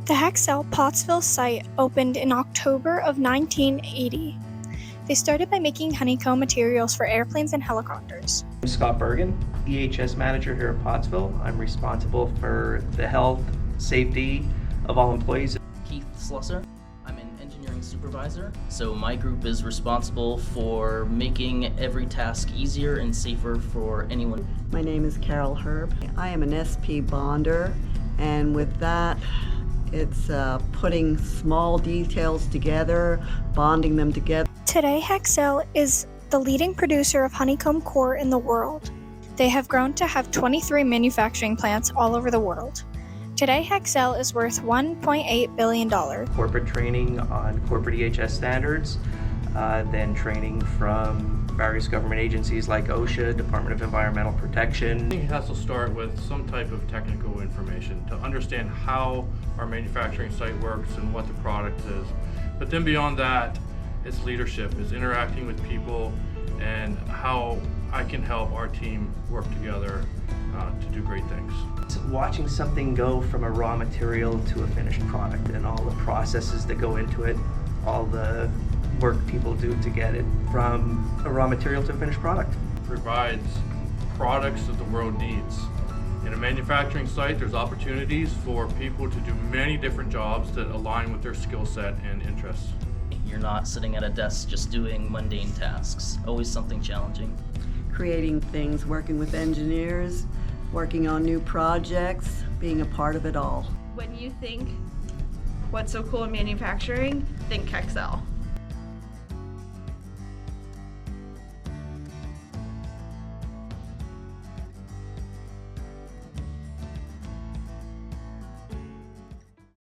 The Hexcel Pottsville site opened in October of 1980. They started by making honeycomb materials for airplanes and helicopters. I'm Scott Bergen, EHS manager here at Pottsville. I'm responsible for the health, safety of all employees. Keith Slusser. I'm an engineering supervisor, so my group is responsible for making every task easier and safer for anyone. My name is Carol Herb. I am an SP bonder, and with that, it's putting small details together, bonding them together. Today, Hexcel is the leading producer of honeycomb core in the world. They have grown to have 23 manufacturing plants all over the world. Today, Hexcel is worth $1.8 billion. Corporate training on corporate EHS standards, then training from various government agencies like OSHA, Department of Environmental Protection. I think it has to start with some type of technical information to understand how our manufacturing site works and what the product is. But then beyond that, it's leadership, it's interacting with people and how I can help our team work together to do great things. Watching something go from a raw material to a finished product and all the processes that go into it, all the work people do to get it from a raw material to a finished product. Provides products that the world needs. In a manufacturing site, there's opportunities for people to do many different jobs that align with their skill set and interests. You're not sitting at a desk just doing mundane tasks, always something challenging. Creating things, working with engineers, working on new projects, being a part of it all. When you think what's so cool in manufacturing, think Hexcel.